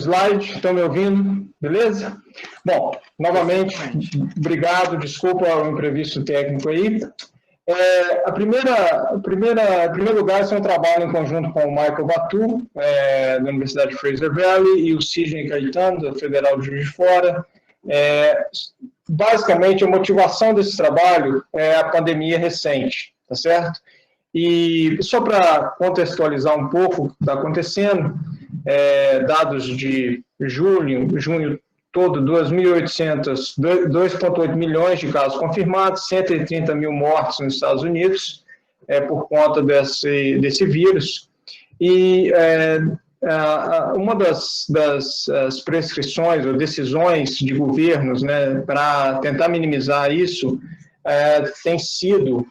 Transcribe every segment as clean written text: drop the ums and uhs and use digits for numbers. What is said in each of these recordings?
slide, estão me ouvindo? Beleza? Bom, novamente, obrigado, desculpa o imprevisto técnico aí. Em primeiro lugar, esse é um trabalho em conjunto com o Michael Batu, da Universidade de Fraser Valley, e o Sidney Caetano, da Federal de Juiz de Fora. Basicamente, a motivação desse trabalho é a pandemia recente, tá certo? E só para contextualizar um pouco o que está acontecendo, dados de junho todo, 2,8 milhões de casos confirmados, 130 mil mortes nos Estados Unidos por conta desse vírus. E uma das prescrições ou decisões de governos, né, para tentar minimizar isso tem sido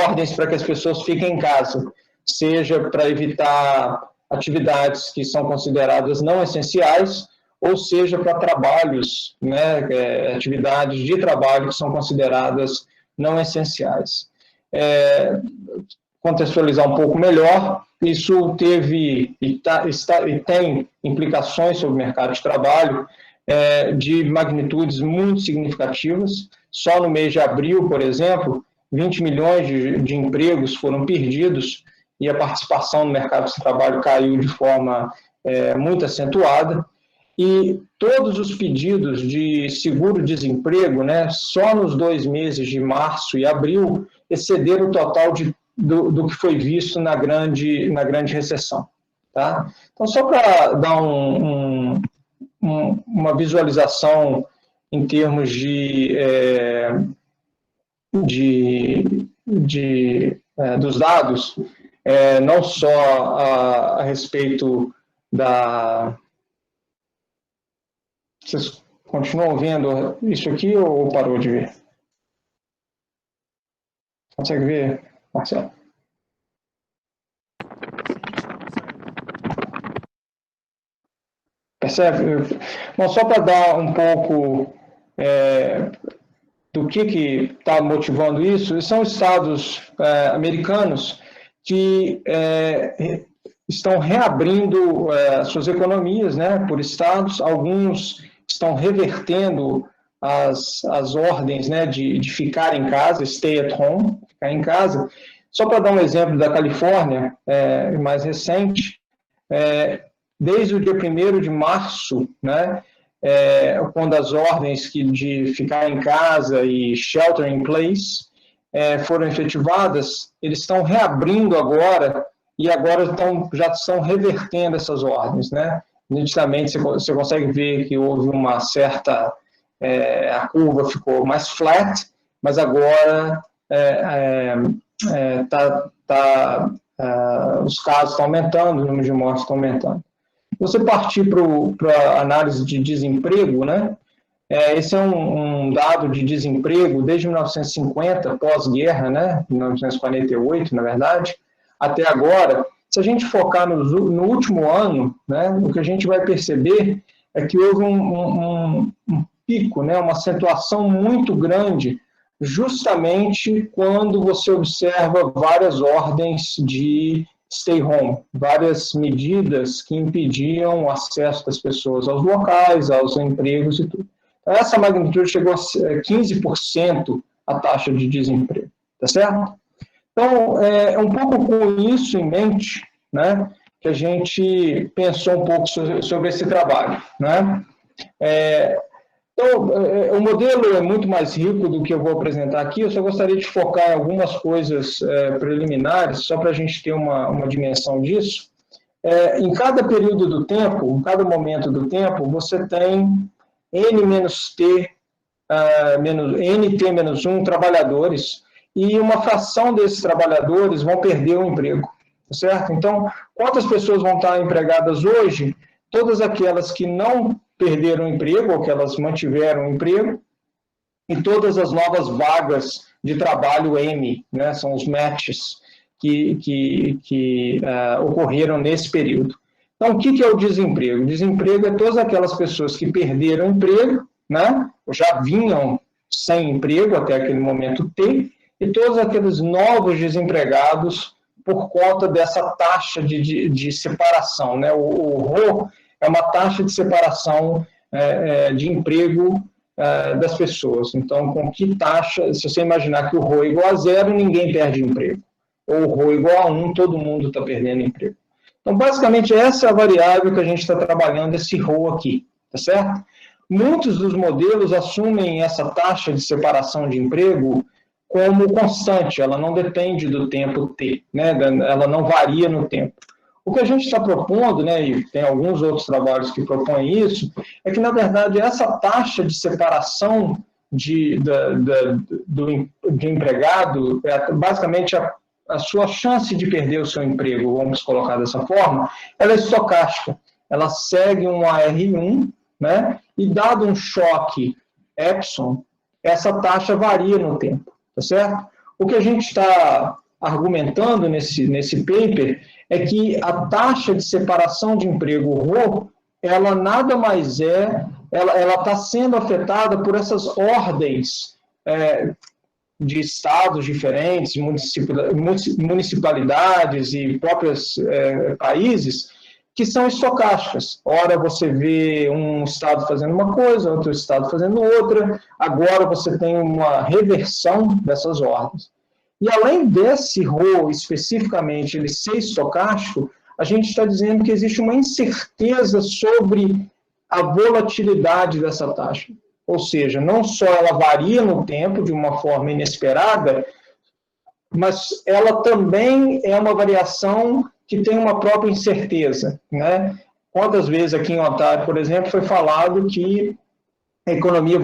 ordens para que as pessoas fiquem em casa, seja para evitar atividades que são consideradas não essenciais, ou seja para trabalhos, né, atividades de trabalho que são consideradas não essenciais. Contextualizar um pouco melhor, isso teve e tem implicações sobre o mercado de trabalho de magnitudes muito significativas. Só no mês de abril, por exemplo, 20 milhões de empregos foram perdidos e a participação no mercado de trabalho caiu de forma muito acentuada. E todos os pedidos de seguro-desemprego, né, só nos 2 meses de março e abril, excederam o total do que foi visto na grande recessão. Tá? Então, só para dar uma visualização em termos dos dados, não só a respeito da... Vocês continuam vendo isso aqui ou parou de ver? Consegue ver, Marcelo? Percebe? Bom, só para dar um pouco do que está motivando isso, são estados americanos que estão reabrindo suas economias, né, por estados. Alguns estão revertendo as ordens, né, de ficar em casa, stay at home, ficar em casa. Só para dar um exemplo da Califórnia, mais recente, desde o dia 1º de março, né, quando as ordens de ficar em casa e shelter in place foram efetivadas, eles estão reabrindo agora, e agora já estão revertendo essas ordens, né? Nitidamente você consegue ver que houve uma certa... a curva ficou mais flat, mas agora os casos estão aumentando, o número de mortes está aumentando. Você partir para a análise de desemprego, né? Esse é um dado de desemprego desde 1950, pós-guerra, né? 1948, na verdade, até agora. Se a gente focar no último ano, né, o que a gente vai perceber é que houve um pico, né, uma acentuação muito grande, justamente quando você observa várias ordens de stay home, várias medidas que impediam o acesso das pessoas aos locais, aos empregos e tudo. Então, essa magnitude chegou a 15% a taxa de desemprego, tá certo? Então, um pouco com isso em mente, né, que a gente pensou um pouco sobre esse trabalho, né? Então, o modelo é muito mais rico do que eu vou apresentar aqui, eu só gostaria de focar em algumas coisas preliminares, só para a gente ter uma dimensão disso. Em cada período do tempo, em cada momento do tempo, você tem N-T, NT-1 trabalhadores, e uma fração desses trabalhadores vão perder o emprego, certo? Então, quantas pessoas vão estar empregadas hoje? Todas aquelas que não perderam o emprego, ou que elas mantiveram o emprego, e todas as novas vagas de trabalho M, né, são os matches que ocorreram nesse período. Então, o que é o desemprego? O desemprego é todas aquelas pessoas que perderam o emprego, né, já vinham sem emprego até aquele momento T, e todos aqueles novos desempregados por conta dessa taxa de separação, né? O Rho é uma taxa de separação de emprego das pessoas. Então, com que taxa, se você imaginar que o ROI é igual a 0, ninguém perde emprego. Ou o ROI igual a 1, todo mundo está perdendo emprego. Então, basicamente, essa é a variável que a gente está trabalhando, esse ROI aqui, tá certo? Muitos dos modelos assumem essa taxa de separação de emprego como constante, ela não depende do tempo T, né? Ela não varia no tempo. O que a gente está propondo, né, e tem alguns outros trabalhos que propõem isso, é que, na verdade, essa taxa de separação de empregado, basicamente a sua chance de perder o seu emprego, vamos colocar dessa forma, ela é estocástica. Ela segue um AR1, né, e dado um choque epsilon, essa taxa varia no tempo, tá certo? O que a gente está argumentando nesse paper é que a taxa de separação de emprego RO, ela nada mais ela está sendo afetada por essas ordens de estados diferentes, municipalidades e próprios países, que são estocásticas. Ora você vê um estado fazendo uma coisa, outro estado fazendo outra, agora você tem uma reversão dessas ordens. E além desse RO especificamente ele ser estocástico, a gente está dizendo que existe uma incerteza sobre a volatilidade dessa taxa. Ou seja, não só ela varia no tempo de uma forma inesperada, mas ela também é uma variação que tem uma própria incerteza, né? Quantas vezes aqui em Ontário, por exemplo, foi falado que a economia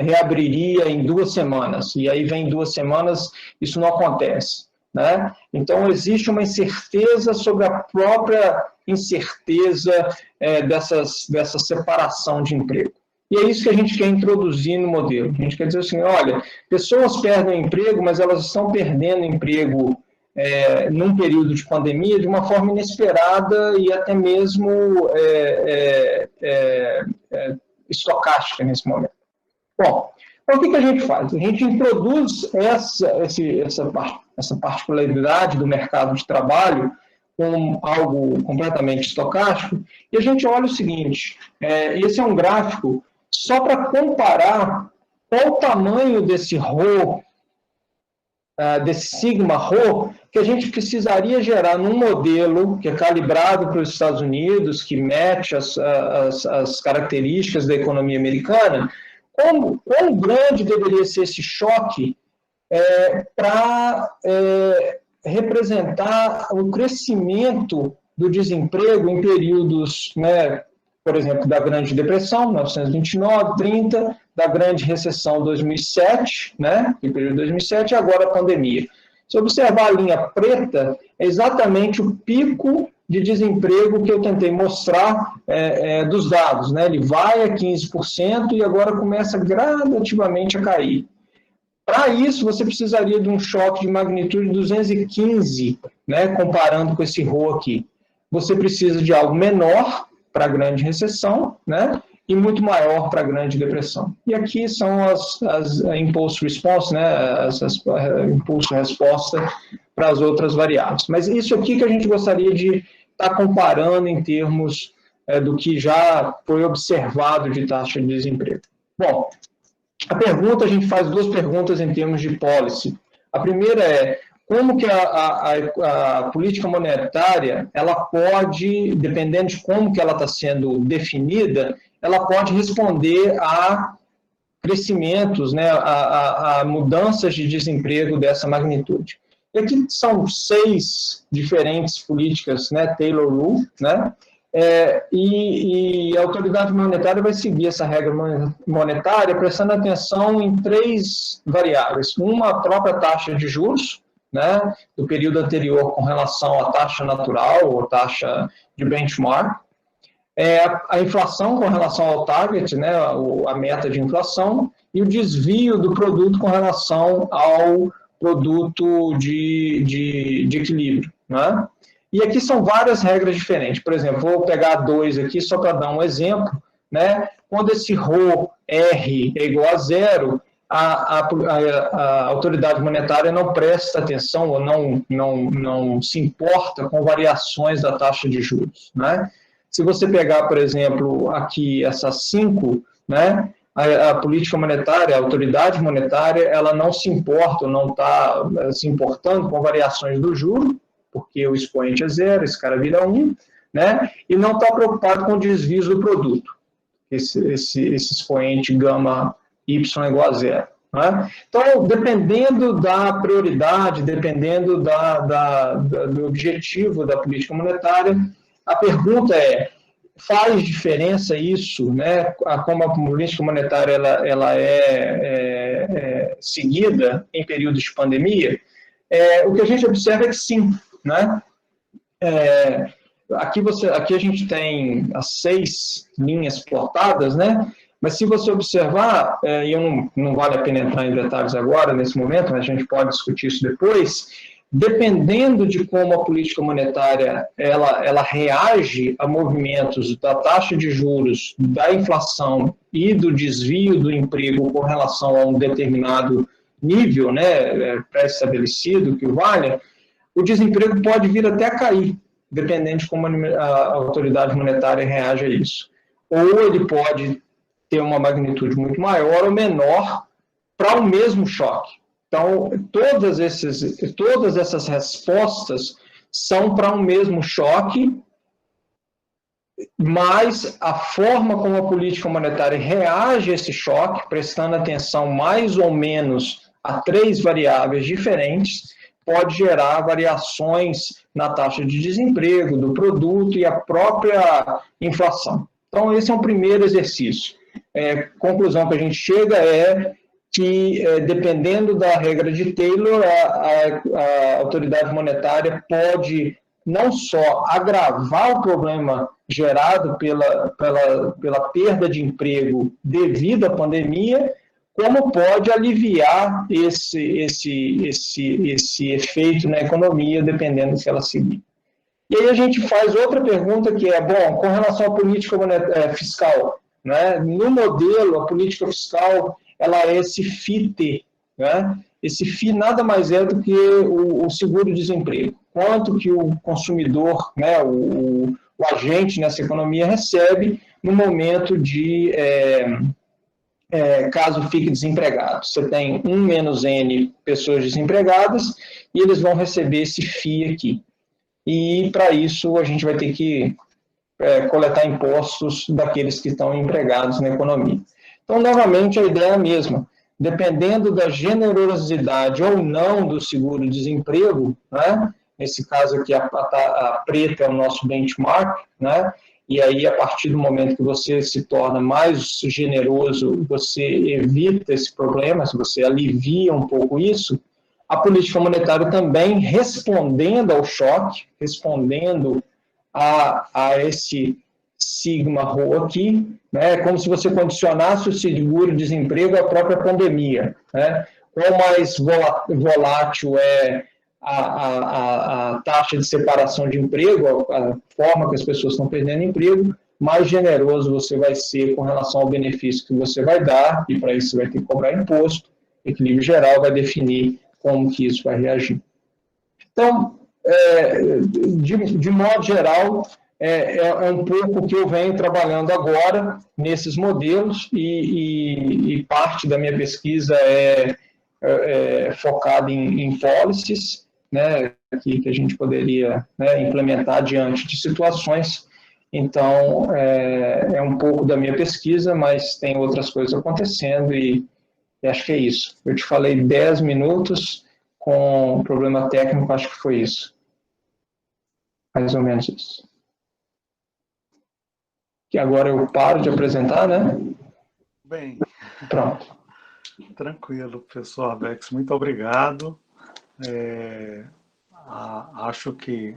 reabriria em 2 semanas, e aí vem 2 semanas, isso não acontece, né? Então, existe uma incerteza sobre a própria incerteza dessa separação de emprego. E é isso que a gente quer introduzir no modelo. A gente quer dizer assim, olha, pessoas perdem emprego, mas elas estão perdendo emprego num período de pandemia de uma forma inesperada e até mesmo estocástica nesse momento. Bom, então o que a gente faz? A gente introduz essa particularidade do mercado de trabalho com algo completamente estocástico, e a gente olha o seguinte, esse é um gráfico só para comparar qual o tamanho desse RO, desse sigma RO, que a gente precisaria gerar num modelo que é calibrado para os Estados Unidos, que mete as características da economia americana, quão grande deveria ser esse choque para representar o crescimento do desemprego em períodos, né, por exemplo, da Grande Depressão, 1929, 30, da Grande Recessão, 2007, né, em período de 2007, e agora a pandemia. Se observar a linha preta, é exatamente o pico de desemprego que eu tentei mostrar dos dados, né? Ele vai a 15% e agora começa gradativamente a cair. Para isso, você precisaria de um choque de magnitude 215, né, comparando com esse RO aqui. Você precisa de algo menor para a Grande Recessão, né, e muito maior para a Grande Depressão. E aqui são as impulse response, né, as impulso-resposta para as outras variáveis. Mas isso aqui que a gente gostaria de estar comparando em termos do que já foi observado de taxa de desemprego. Bom, a gente faz 2 perguntas em termos de policy. A primeira é, como que a política monetária, ela pode, dependendo de como que ela está sendo definida, ela pode responder a crescimentos, né, a mudanças de desemprego dessa magnitude. E aqui são 6 diferentes políticas, né, Taylor Rule, né, e a autoridade monetária vai seguir essa regra monetária prestando atenção em 3 variáveis. Uma, a própria taxa de juros, né, do período anterior com relação à taxa natural ou taxa de benchmark. A inflação com relação ao target, né, a meta de inflação, e o desvio do produto com relação ao produto de equilíbrio, né? E aqui são várias regras diferentes. Por exemplo, vou pegar 2 aqui só para dar um exemplo, né? Quando esse RO R é igual a 0, a autoridade monetária não presta atenção ou não se importa com variações da taxa de juros, né? Se você pegar, por exemplo, aqui essas 5, né, a política monetária, a autoridade monetária, ela não se importa, não está se importando com variações do juro, porque o expoente é 0, esse cara vira 1, né, e não está preocupado com desvios do produto, esse expoente gama y igual a 0. Né? Então, dependendo da prioridade, dependendo do objetivo da política monetária, a pergunta é, faz diferença isso, né? Como a política monetária ela é seguida em períodos de pandemia? O que a gente observa é que sim, né? Aqui a gente tem as 6 linhas plotadas, né? Mas se você observar, e não vale a pena entrar em detalhes agora, nesse momento, mas a gente pode discutir isso depois, dependendo de como a política monetária ela reage a movimentos da taxa de juros, da inflação e do desvio do emprego com relação a um determinado nível, né, pré-estabelecido que o valha, o desemprego pode vir até a cair, dependendo de como a autoridade monetária reage a isso. Ou ele pode ter uma magnitude muito maior ou menor para o mesmo choque. Então, todas essas respostas são para um mesmo choque, mas a forma como a política monetária reage a esse choque, prestando atenção mais ou menos a 3 variáveis diferentes, pode gerar variações na taxa de desemprego, do produto e a própria inflação. Então, esse é um primeiro exercício. Conclusão que a gente chega é que, dependendo da regra de Taylor, a autoridade monetária pode não só agravar o problema gerado pela perda de emprego devido à pandemia, como pode aliviar esse efeito na economia, dependendo do que ela seguir. E aí a gente faz outra pergunta que é, bom, com relação à política fiscal, né? No modelo, a política fiscal ela é esse FIT, né? Esse FI nada mais é do que o seguro-desemprego. Quanto que o consumidor, né, o agente nessa economia recebe no momento de caso fique desempregado. Você tem 1 menos N pessoas desempregadas e eles vão receber esse FI aqui. E, para isso, a gente vai ter que coletar impostos daqueles que estão empregados na economia. Então, novamente, a ideia é a mesma. Dependendo da generosidade ou não do seguro-desemprego, né? Nesse caso aqui, a preta é o nosso benchmark, né? E aí, a partir do momento que você se torna mais generoso, você evita esse problema, se você alivia um pouco isso, a política monetária também, respondendo ao choque, respondendo a esse sigma rho aqui, né, como se você condicionasse o seguro-desemprego à própria pandemia. Né? Quanto mais volátil é a taxa de separação de emprego, a forma que as pessoas estão perdendo emprego, mais generoso você vai ser com relação ao benefício que você vai dar, e para isso você vai ter que cobrar imposto. O equilíbrio geral vai definir como que isso vai reagir. Então, de modo geral, é um pouco o que eu venho trabalhando agora nesses modelos e parte da minha pesquisa é focada em policies, né, que a gente poderia, né, implementar diante de situações. Então, é um pouco da minha pesquisa, mas tem outras coisas acontecendo e acho que é isso. Eu te falei 10 minutos, com problema técnico, acho que foi isso. Mais ou menos isso. Que agora eu paro de apresentar, né? Bem. Pronto. Tranquilo, professor Arbex, muito obrigado. Acho que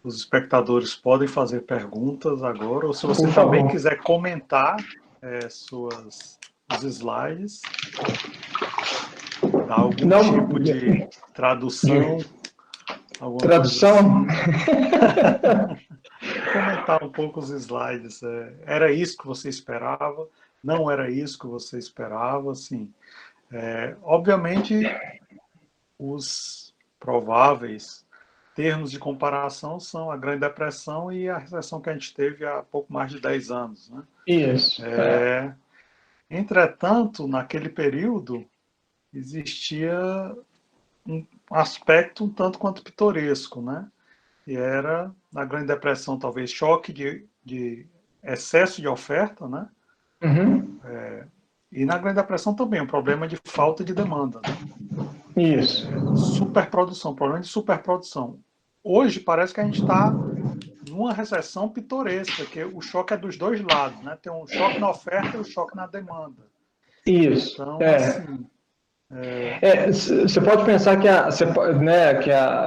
os espectadores podem fazer perguntas agora, ou se você também quiser comentar os slides, dar algum tipo de tradução. Tradução? Assim. Comentar um pouco os slides. Era isso que você esperava? Não era isso que você esperava? Assim, obviamente, os prováveis termos de comparação são a Grande Depressão e a recessão que a gente teve há pouco mais de 10 anos, né? Isso. Entretanto, naquele período, existia um aspecto um tanto quanto pitoresco, né? E era, na Grande Depressão, talvez choque de excesso de oferta, né? Uhum. E na Grande Depressão também, um problema de falta de demanda, né? Isso. Superprodução, problema de superprodução. Hoje parece que a gente está numa recessão pitoresca, que o choque é dos dois lados, né? Tem um choque na oferta e um choque na demanda. Isso. Então, assim... Você pode pensar que,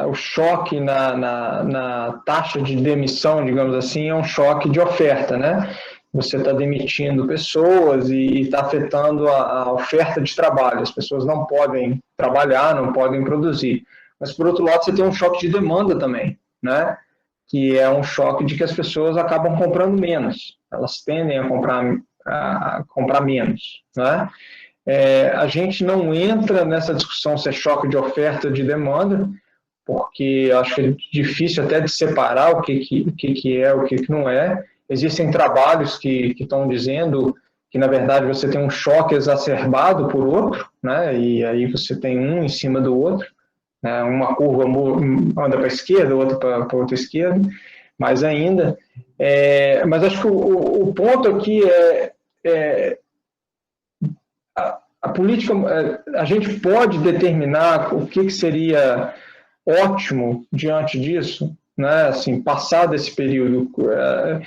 o choque na taxa de demissão, digamos assim, é um choque de oferta, né? Você está demitindo pessoas e está afetando a oferta de trabalho. As pessoas não podem trabalhar, não podem produzir. Mas, por outro lado, você tem um choque de demanda também, né? Que é um choque de que as pessoas acabam comprando menos. Elas tendem a comprar menos, né? A gente não entra nessa discussão se é choque de oferta ou de demanda, porque acho que é difícil até de separar o que é, o que não é. Existem trabalhos que estão dizendo que, na verdade, você tem um choque exacerbado por outro, né? E aí você tem um em cima do outro, né? Uma curva anda para a esquerda, outra para a outra esquerda, mais ainda. Mas acho que o ponto aqui a política, a gente pode determinar o que seria ótimo diante disso, né? Assim, passado esse período, o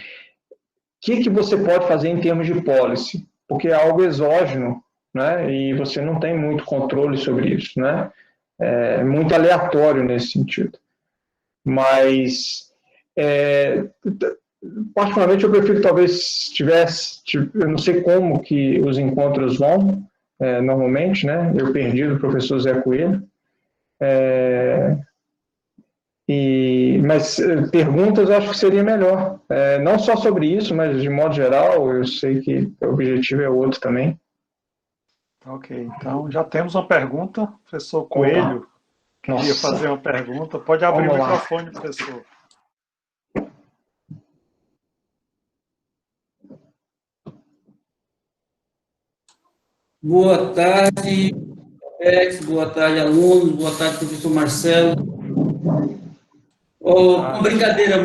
que você pode fazer em termos de policy? Porque é algo exógeno, né? E você não tem muito controle sobre isso, né? É muito aleatório nesse sentido. Mas, particularmente, eu prefiro que talvez eu não sei como que os encontros vão, normalmente, né? Eu perdi do professor Zé Coelho. Mas perguntas eu acho que seria melhor. Não só sobre isso, mas de modo geral, eu sei que o objetivo é outro também. Ok, então já temos uma pergunta. Professor Coelho queria fazer uma pergunta. Pode abrir o microfone, professor. Boa tarde, Alex. Boa tarde, alunos. Boa tarde, professor Marcelo. Uma brincadeira,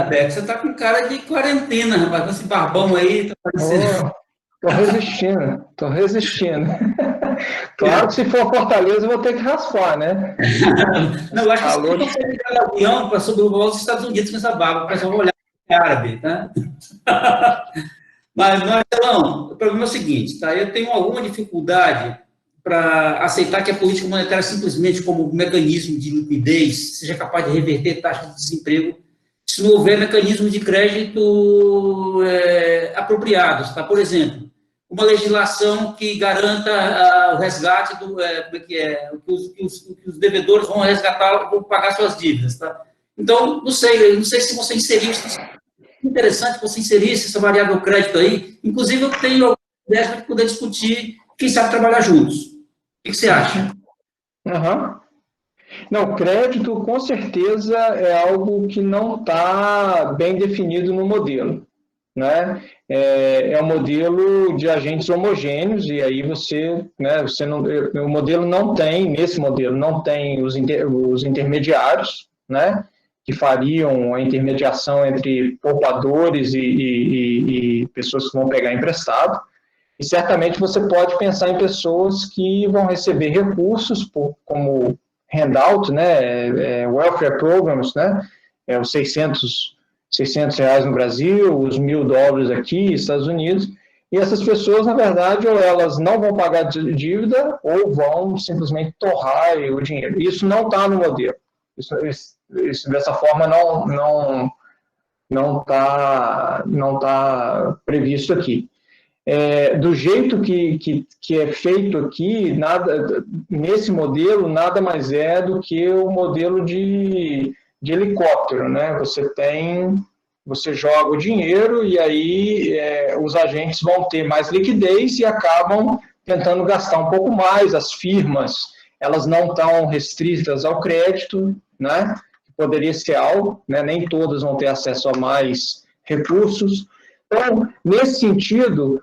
Beck. Você está com cara de quarentena, rapaz. Com esse barbão aí, tá parecendo... Tô resistindo. Claro que se for Fortaleza, eu vou ter que raspar, né? Não, eu acho que você não consegue ligar o avião para sobrevoar os Estados Unidos com essa barba. O pessoal vai olhar árabe, tá? Mas, Marcelão, o problema é o seguinte, tá? Eu tenho alguma dificuldade para aceitar que a política monetária simplesmente como um mecanismo de liquidez seja capaz de reverter taxa de desemprego se não houver mecanismos de crédito apropriados, tá? Por exemplo, uma legislação que garanta o resgate que os devedores vão resgatar, vão pagar suas dívidas, tá? Então, não sei se você inserir isso. Interessante você inserisse essa variável crédito aí. Inclusive, eu tenho alguma ideia para poder discutir, quem sabe trabalhar juntos. O que você acha? Uhum. Não, crédito com certeza é algo que não está bem definido no modelo, né? É um modelo de agentes homogêneos e aí o modelo não tem, nesse modelo não tem os intermediários, né? Que fariam a intermediação entre poupadores e pessoas que vão pegar emprestado. E certamente você pode pensar em pessoas que vão receber recursos como handout, né, welfare programs, né, os 600 reais no Brasil, os $1.000 aqui, Estados Unidos, e essas pessoas, na verdade, ou elas não vão pagar dívida ou vão simplesmente torrar o dinheiro. Isso não está no modelo. Isso dessa forma não tá previsto aqui. Do jeito que é feito aqui, nesse modelo, nada mais é do que o modelo de helicóptero, né? Você joga o dinheiro e aí os agentes vão ter mais liquidez e acabam tentando gastar um pouco mais. As firmas, elas não estão restritas ao crédito, né? poderia ser algo, né? Nem todas vão ter acesso a mais recursos. Então, nesse sentido,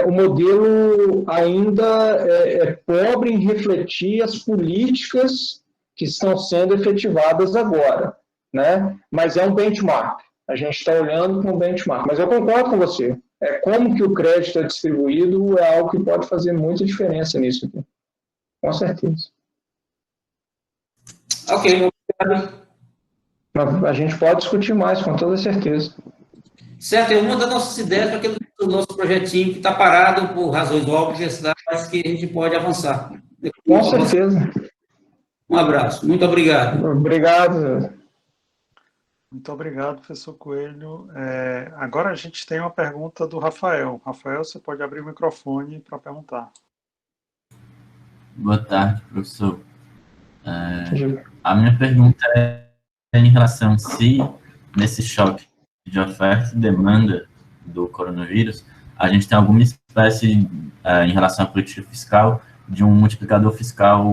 o modelo ainda é pobre em refletir as políticas que estão sendo efetivadas agora, né? Mas é um benchmark. A gente está olhando para um benchmark. Mas eu concordo com você. Como que o crédito é distribuído é algo que pode fazer muita diferença nisso aqui. Com certeza. Ok, obrigado. A gente pode discutir mais, com toda certeza. Certo, é uma das nossas ideias para aquele nosso projetinho que está parado por razões óbvias, mas que a gente pode avançar. Com certeza. Um abraço. Muito obrigado. Obrigado. Muito obrigado, professor Coelho. Agora a gente tem uma pergunta do Rafael. Rafael, você pode abrir o microfone para perguntar. Boa tarde, professor. A minha pergunta é em relação se, nesse choque de oferta e demanda do coronavírus, a gente tem alguma espécie, em relação à política fiscal, de um multiplicador fiscal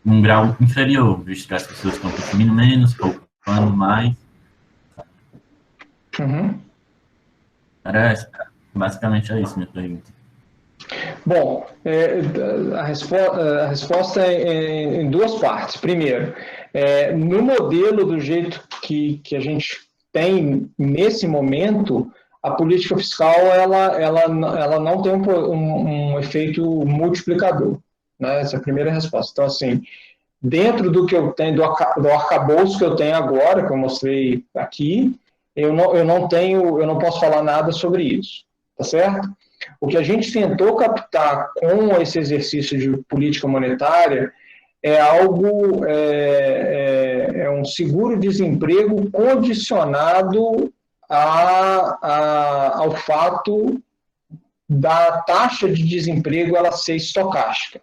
num grau inferior, visto que as pessoas estão consumindo menos, poupando mais. Uhum. Basicamente é isso minha pergunta. Bom, a resposta é em duas partes. Primeiro, no modelo do jeito que a gente tem nesse momento, a política fiscal ela não tem um efeito multiplicador, né? Essa é a primeira resposta. Então, assim, dentro do que eu tenho, do arcabouço que eu tenho agora, que eu mostrei aqui, eu não posso falar nada sobre isso, tá certo? O que a gente tentou captar com esse exercício de política monetária é algo, um seguro-desemprego condicionado ao fato da taxa de desemprego ela ser estocástica.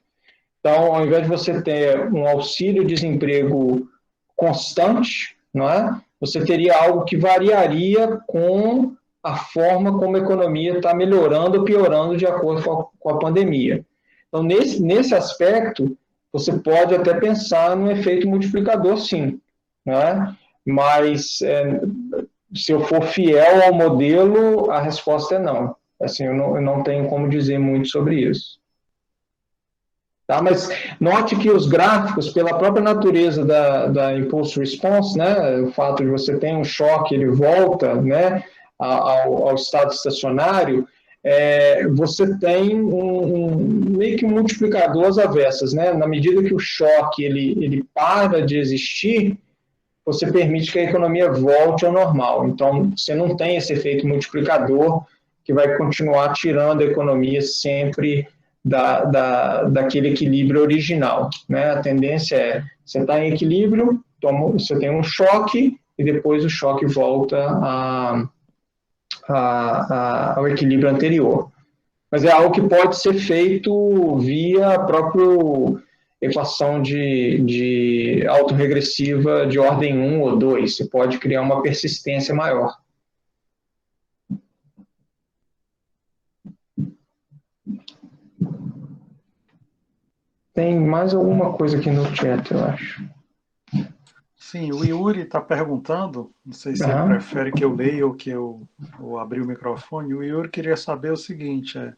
Então, ao invés de você ter um auxílio-desemprego constante, não é? Você teria algo que variaria com a forma como a economia está melhorando ou piorando de acordo com a pandemia. Então, nesse aspecto, você pode até pensar no efeito multiplicador, sim, né? Mas, se eu for fiel ao modelo, a resposta é não. Assim, eu não tenho como dizer muito sobre isso. Tá? Mas note que os gráficos, pela própria natureza da impulse response, né? O fato de você ter um choque, ele volta, né? Ao estado estacionário, você tem meio que um multiplicador às avessas, né? Na medida que o choque ele para de existir, você permite que a economia volte ao normal. Então, você não tem esse efeito multiplicador que vai continuar tirando a economia sempre daquele equilíbrio original, né? A tendência é, você está em equilíbrio, você tem um choque, e depois o choque volta ao equilíbrio anterior. Mas é algo que pode ser feito via a própria equação de autorregressiva de ordem 1 ou 2. Você pode criar uma persistência maior. Tem mais alguma coisa aqui no chat, eu acho. Sim, o Yuri está perguntando, não sei se ele prefere que eu leia ou que eu abrir o microfone. O Yuri queria saber o seguinte, a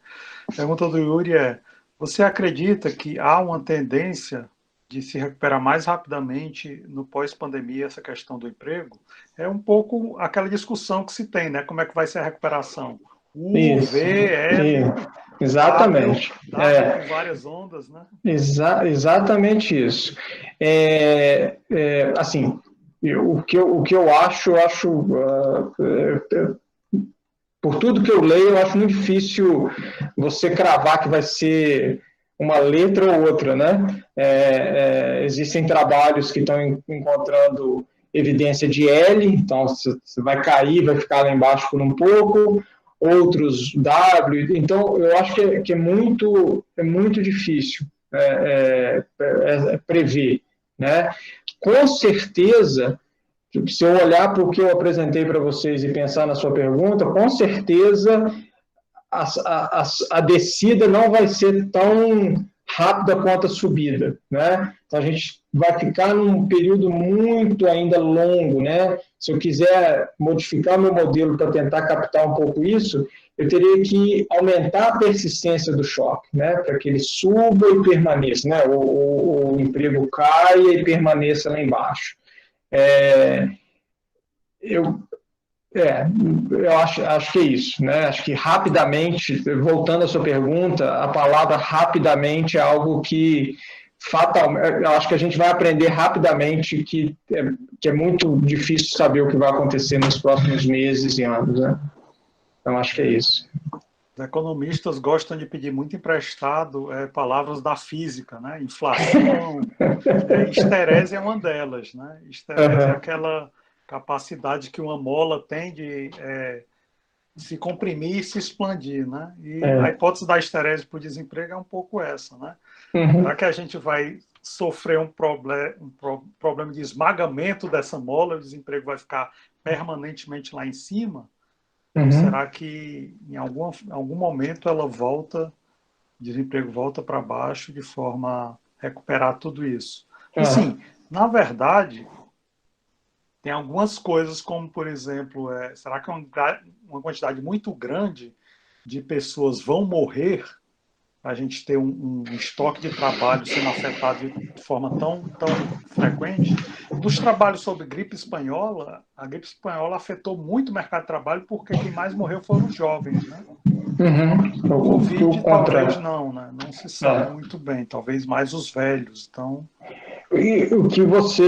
pergunta do Yuri é: você acredita que há uma tendência de se recuperar mais rapidamente no pós-pandemia essa questão do emprego? É um pouco aquela discussão que se tem, né? Como é que vai ser a recuperação? Exatamente. Com várias ondas, né? Exatamente isso. Assim, o que eu acho, por tudo que eu leio, eu acho muito difícil você cravar que vai ser uma letra ou outra, né? Existem trabalhos que estão encontrando evidência de L, então você vai cair, vai ficar lá embaixo por um pouco, outros W, então eu acho que é muito difícil prever, né? Com certeza, se eu olhar para o que eu apresentei para vocês e pensar na sua pergunta, com certeza a descida não vai ser tão rápida quanto a subida, né? Então, a gente vai ficar num período muito ainda longo, né? Se eu quiser modificar meu modelo para tentar captar um pouco isso, eu teria que aumentar a persistência do choque, né? Para que ele suba e permaneça, né? O emprego caia e permaneça lá embaixo. Eu acho que é isso, né? Acho que rapidamente, voltando à sua pergunta, a palavra rapidamente é algo que fatalmente, eu acho que a gente vai aprender rapidamente que é muito difícil saber o que vai acontecer nos próximos meses e anos, né? Então, acho que é isso. Os economistas gostam de pedir muito emprestado palavras da física, né? Inflação, histerese é uma delas, né? Histerese é aquela capacidade que uma mola tem de se comprimir e se expandir, né? E a hipótese da histerese para o desemprego é um pouco essa, né? Será que a gente vai sofrer um problema de esmagamento dessa mola, o desemprego vai ficar permanentemente lá em cima? Ou será que em algum momento o desemprego volta para baixo de forma a recuperar tudo isso? Assim, na verdade, tem algumas coisas como, por exemplo, será que uma quantidade muito grande de pessoas vão morrer para a gente ter um estoque de trabalho sendo afetado de forma tão frequente? Dos trabalhos sobre gripe espanhola, a gripe espanhola afetou muito o mercado de trabalho porque quem mais morreu foram os jovens, né? O Covid talvez não, né? Não se sabe muito bem, talvez mais os velhos. Então, e o que você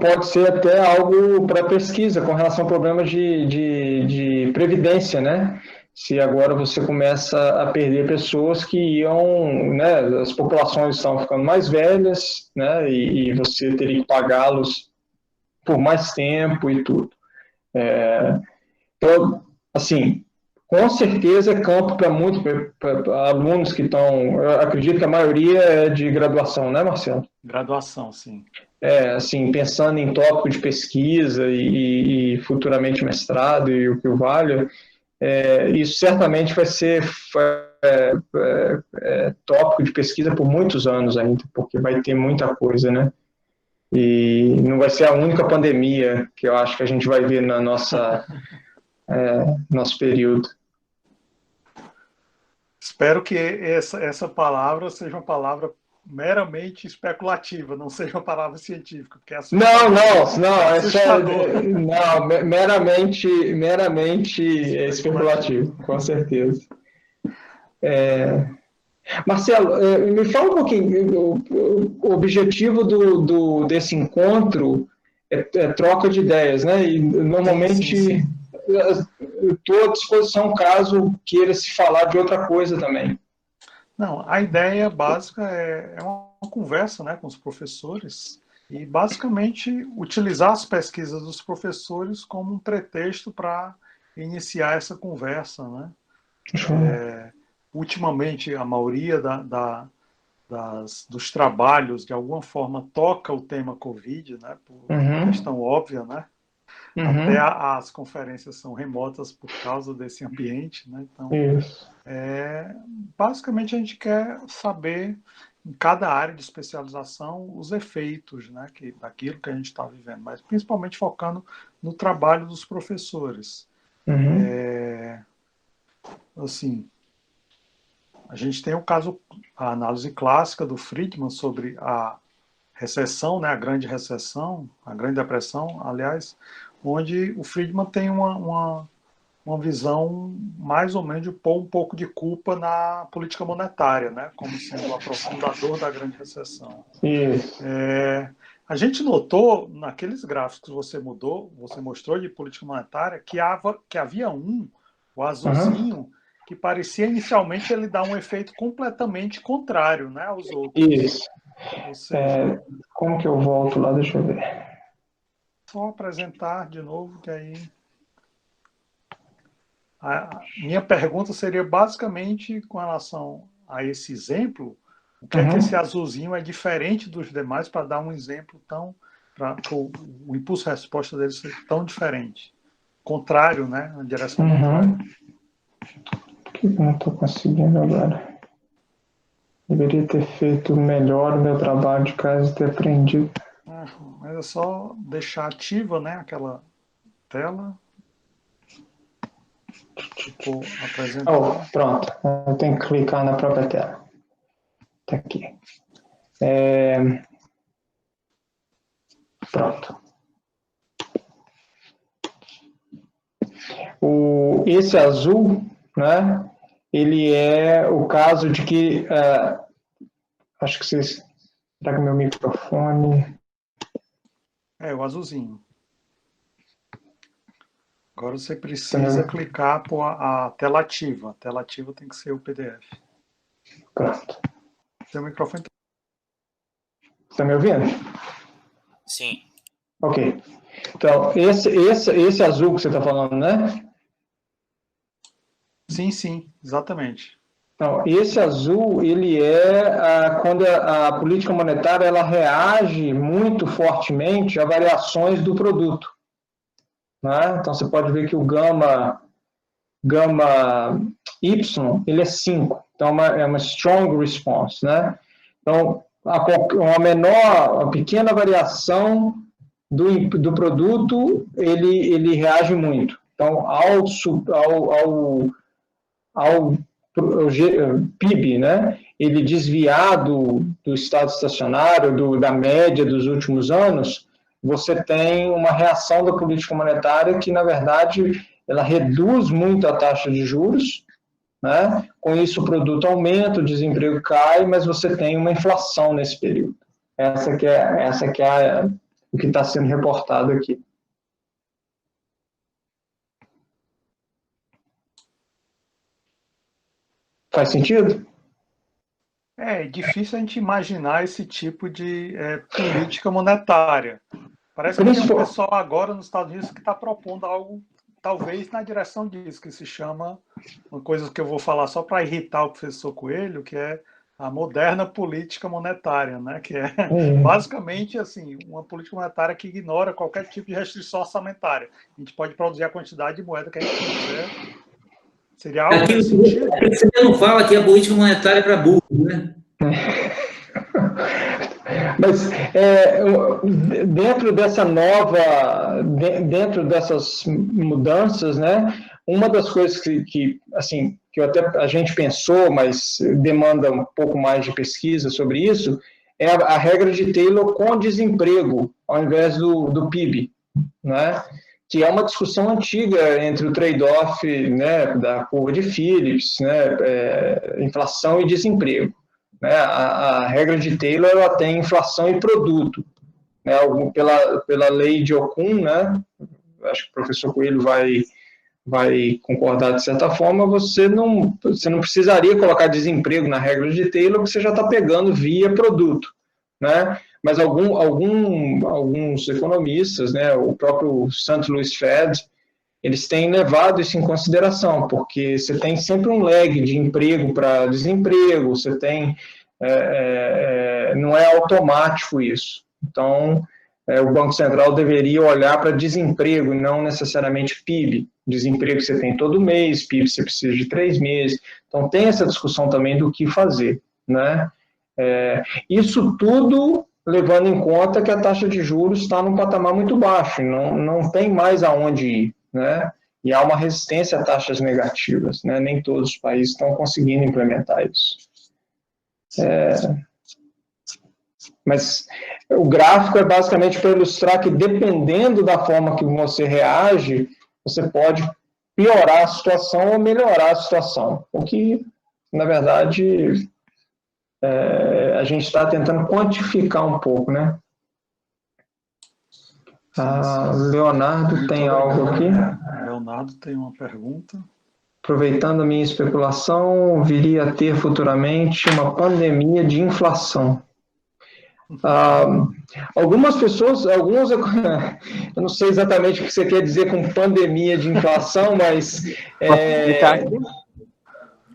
pode ser até algo para pesquisa com relação a problemas de previdência, né? Se agora você começa a perder pessoas que iam, né? As populações estão ficando mais velhas, né? E você teria que pagá-los por mais tempo e tudo. Então, assim, com certeza é campo para muitos alunos que estão. Eu acredito que a maioria é de graduação, né, Marcelo? Graduação, sim. Assim, pensando em tópico de pesquisa e futuramente mestrado e o que o valha, isso certamente vai ser tópico de pesquisa por muitos anos ainda, porque vai ter muita coisa, né? E não vai ser a única pandemia que eu acho que a gente vai ver na nosso período. Espero que essa palavra seja uma palavra meramente especulativa, não seja uma palavra científica. Porque meramente especulativo, com certeza. Marcelo, me fala um pouquinho, o objetivo desse encontro é troca de ideias, né? E normalmente sim. Estou à disposição caso queira se falar de outra coisa também. Não, a ideia básica é uma conversa, né, com os professores e basicamente utilizar as pesquisas dos professores como um pretexto para iniciar essa conversa, né? Ultimamente, a maioria dos trabalhos, de alguma forma, toca o tema Covid, né, por questão óbvia, né? Até as conferências são remotas por causa desse ambiente, né? Então, basicamente a gente quer saber em cada área de especialização os efeitos, né, daquilo que a gente está vivendo, mas principalmente focando no trabalho dos professores. Assim, a gente tem a análise clássica do Friedman sobre a recessão, né, a Grande Recessão, a Grande Depressão, aliás, onde o Friedman tem uma visão mais ou menos de pôr um pouco de culpa na política monetária, né, como sendo o aprofundador da Grande Recessão. A gente notou, naqueles gráficos que você mostrou de política monetária, que havia o azulzinho, que parecia inicialmente ele dar um efeito completamente contrário, né, aos outros. Isso. Ou seja, como que eu volto lá? Deixa eu ver. Só apresentar de novo, que aí... A minha pergunta seria basicamente com relação a esse exemplo, o que é que esse azulzinho é diferente dos demais para dar um exemplo para o impulso-resposta dele ser tão diferente? Contrário, né? Na direção contrária. Que eu não estou conseguindo agora. Deveria ter feito melhor o meu trabalho de casa e ter aprendido. Mas é só deixar ativa, né, aquela tela. Ficou apresentando. Pronto. Eu tenho que clicar na própria tela. Tá aqui. Pronto. Esse azul, né? Ele é o caso de que acho que vocês. Será que meu microfone? O azulzinho. Agora você precisa clicar por a tela ativa. A tela ativa tem que ser o PDF. Pronto. Seu microfone. Está me ouvindo? Sim. Ok. Então, esse azul que você está falando, né? Sim, exatamente. Então, esse azul, ele é quando a política monetária ela reage muito fortemente a variações do produto. Né? Então, você pode ver que o gama Y, ele é 5. Então, é uma strong response. Né? Então, uma pequena variação do produto, ele reage muito. Então, ao PIB, né? Ele desviado do estado estacionário, da média dos últimos anos, você tem uma reação da política monetária que, na verdade, ela reduz muito a taxa de juros, né? Com isso o produto aumenta, o desemprego cai, mas você tem uma inflação nesse período. Essa que é o que está sendo reportado aqui. Faz sentido? É difícil a gente imaginar esse tipo de política monetária. Parece que tem um pessoal agora nos Estados Unidos que está propondo algo, talvez na direção disso, que se chama, uma coisa que eu vou falar só para irritar o professor Coelho, que é a moderna política monetária, né? Que é basicamente assim, uma política monetária que ignora qualquer tipo de restrição orçamentária. A gente pode produzir a quantidade de moeda que a gente quiser. Seria algo nesse sentido? Você não fala que a política monetária é para burro, né? Mas dentro dessas mudanças, né? Uma das coisas que a gente pensou, mas demanda um pouco mais de pesquisa sobre isso, é a regra de Taylor com desemprego, ao invés do PIB, né? Que é uma discussão antiga entre o trade-off, né, da curva de Phillips, né, inflação e desemprego. Né? A regra de Taylor ela tem inflação e produto. Né? Pela lei de Okun, né? Acho que o professor Coelho vai concordar de certa forma, você não precisaria colocar desemprego na regra de Taylor, porque você já está pegando via produto. Né? Mas alguns economistas, né, o próprio St. Louis Fed, eles têm levado isso em consideração, porque você tem sempre um lag de emprego para desemprego, você tem, não é automático isso. Então, o Banco Central deveria olhar para desemprego e não necessariamente PIB. Desemprego você tem todo mês, PIB você precisa de 3 meses. Então, tem essa discussão também do que fazer. Né? Isso tudo levando em conta que a taxa de juros está num patamar muito baixo, não tem mais aonde ir. Né? E há uma resistência a taxas negativas, né? Nem todos os países estão conseguindo implementar isso. Mas o gráfico é basicamente para ilustrar que, dependendo da forma que você reage, você pode piorar a situação ou melhorar a situação. O que, na verdade, a gente está tentando quantificar um pouco, né? Leonardo tem algo aqui. Leonardo tem uma pergunta. Aproveitando a minha especulação, viria a ter futuramente uma pandemia de inflação. Algumas pessoas, eu não sei exatamente o que você quer dizer com pandemia de inflação, mas...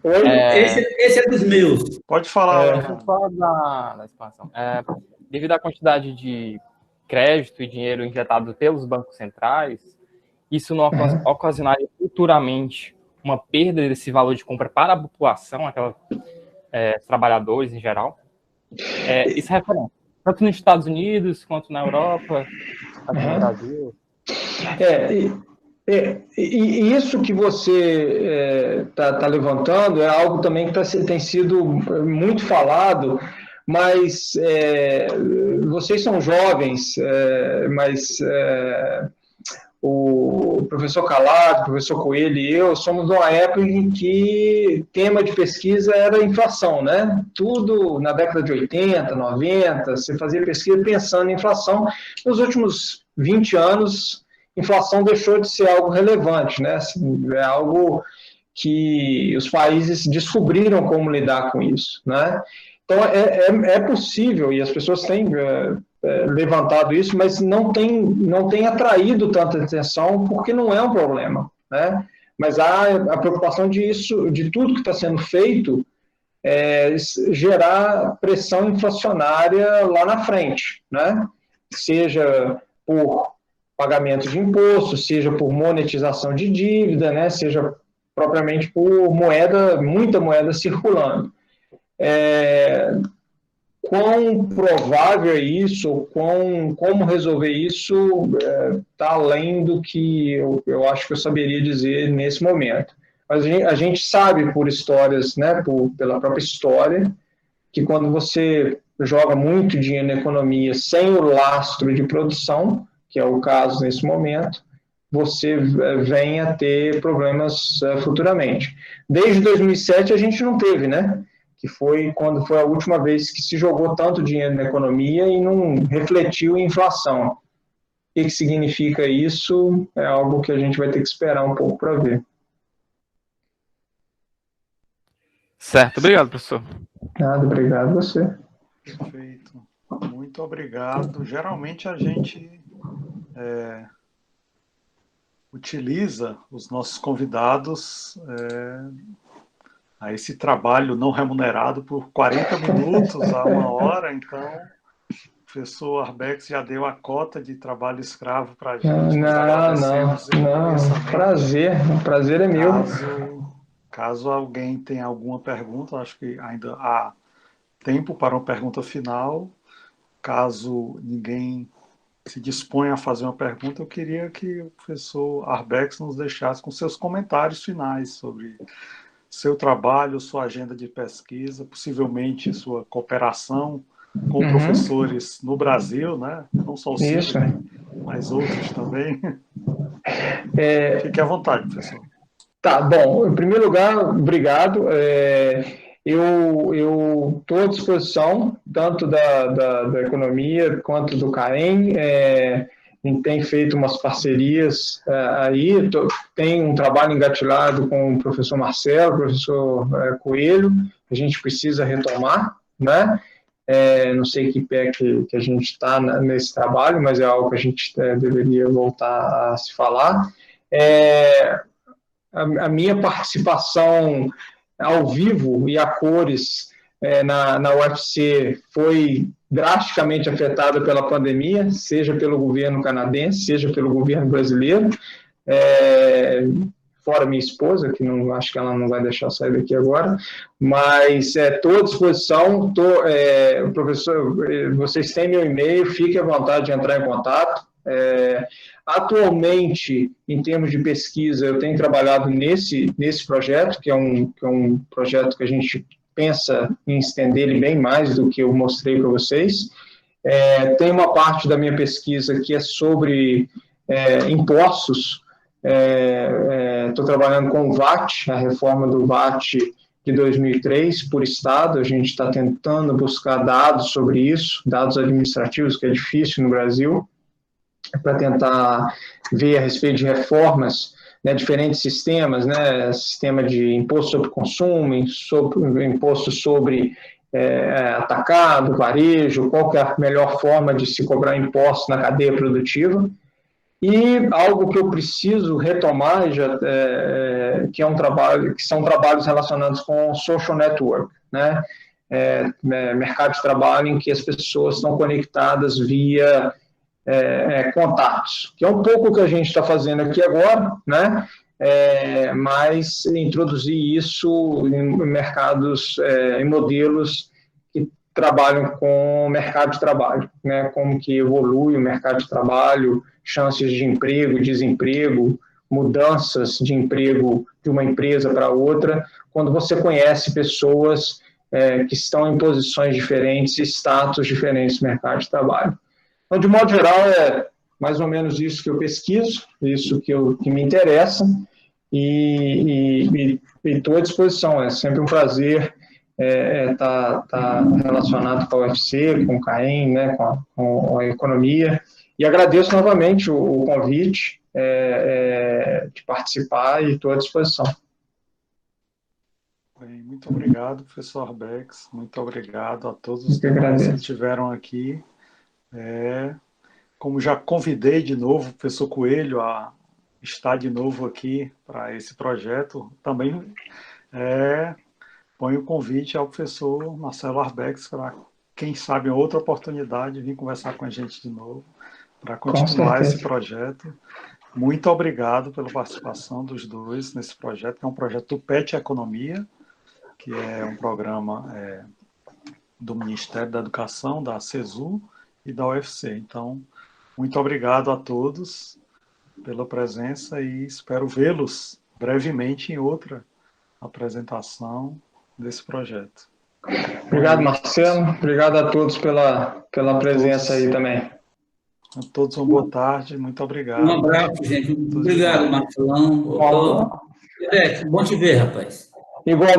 Esse é dos meus. Pode falar. Vou falar da expansão. Devido à quantidade de crédito e dinheiro injetado pelos bancos centrais, isso não ocasionaria futuramente uma perda desse valor de compra para a população, aquela os trabalhadores em geral. Isso é referente, tanto nos Estados Unidos, quanto na Europa, aqui no Brasil. E isso que você está levantando é algo também que tem sido muito falado, mas vocês são jovens, mas o professor Calado, o professor Coelho e eu somos de uma época em que tema de pesquisa era inflação, né? Tudo na década de 80, 90, você fazia pesquisa pensando em inflação. Nos últimos 20 anos, inflação deixou de ser algo relevante, né? É algo que os países descobriram como lidar com isso, né? Então, é possível, e as pessoas têm levantado isso, mas não tem atraído tanta atenção, porque não é um problema, né? Mas há a preocupação de tudo que está sendo feito gerar pressão inflacionária lá na frente, né? Seja por pagamento de imposto, seja por monetização de dívida, né? Seja propriamente por muita moeda circulando. Quão provável é isso, como resolver isso, está além do que eu acho que eu saberia dizer nesse momento. Mas a gente sabe por histórias, né, pela própria história, que quando você joga muito dinheiro na economia sem o lastro de produção, que é o caso nesse momento, você vem a ter problemas futuramente. Desde 2007 a gente não teve, né? Que foi quando foi a última vez que se jogou tanto dinheiro na economia e não refletiu em inflação. O que significa isso? É algo que a gente vai ter que esperar um pouco para ver. Certo, obrigado, professor. Nada, obrigado a você. Perfeito. Muito obrigado. Geralmente a gente utiliza os nossos convidados a esse trabalho não remunerado por 40 minutos a 1 hora, então o professor Arbex já deu a cota de trabalho escravo para a gente. Não, prazer é meu. Caso alguém tenha alguma pergunta, acho que ainda há tempo para uma pergunta final. Caso ninguém se disponha a fazer uma pergunta, eu queria que o professor Arbex nos deixasse com seus comentários finais sobre seu trabalho, sua agenda de pesquisa, possivelmente sua cooperação com professores no Brasil, né? Não só o Sidney, mas outros também. Fique à vontade, professor. Tá, bom. Em primeiro lugar, obrigado. Eu estou à disposição, tanto da economia quanto do CAEM. A gente tem feito umas parcerias aí, tem um trabalho engatilhado com o professor Marcelo, o professor Coelho, que a gente precisa retomar, né? Não sei que pé que a gente está nesse trabalho, mas é algo que a gente deveria voltar a se falar. A minha participação ao vivo e a cores na UFC foi drasticamente afetada pela pandemia, seja pelo governo canadense, seja pelo governo brasileiro, fora minha esposa, que não acho que ela não vai deixar sair daqui agora, mas estou à disposição, professor, vocês têm meu e-mail, fique à vontade de entrar em contato. Atualmente, em termos de pesquisa, eu tenho trabalhado nesse projeto, que é um projeto que a gente pensa em estender ele bem mais do que eu mostrei para vocês. Tem uma parte da minha pesquisa que é sobre impostos. Estou trabalhando com o VAT, a reforma do VAT de 2003 por estado. A gente está tentando buscar dados sobre isso, dados administrativos, que é difícil no Brasil, para tentar ver a respeito de reformas, né, diferentes sistemas, né, sistema de imposto sobre consumo, imposto sobre atacado, varejo, qual que é a melhor forma de se cobrar impostos na cadeia produtiva. E algo que eu preciso retomar, que são trabalhos relacionados com social network, né, mercado de trabalho em que as pessoas estão conectadas via contatos, que é um pouco o que a gente está fazendo aqui agora, né? mas introduzir isso em mercados, em modelos que trabalham com o mercado de trabalho, né? Como que evolui o mercado de trabalho, chances de emprego, desemprego, mudanças de emprego de uma empresa para outra, quando você conhece pessoas que estão em posições diferentes, status diferentes no mercado de trabalho. Então, de modo geral, é mais ou menos isso que eu pesquiso, isso que me interessa, e estou à disposição. É sempre um prazer estar relacionado com a UFC, com o CAEM, né, com a economia, e agradeço novamente o convite de participar e estou à disposição. Bem, muito obrigado, professor Bex, muito obrigado a todos os demais que estiveram aqui. Como já convidei de novo o professor Coelho a estar de novo aqui para esse projeto, também ponho o convite ao professor Marcelo Arbex para, quem sabe, em outra oportunidade, vir conversar com a gente de novo, para continuar esse projeto. Muito obrigado pela participação dos dois nesse projeto, que é um projeto do PET Economia, que é um programa do Ministério da Educação, da CESU e da UFC. Então, muito obrigado a todos pela presença e espero vê-los brevemente em outra apresentação desse projeto. Obrigado, Marcelo. Obrigado a todos pela presença aí também. A todos uma boa tarde. Muito obrigado. Um abraço, gente. Obrigado, Marcelão. Bom te ver, rapaz. Igual.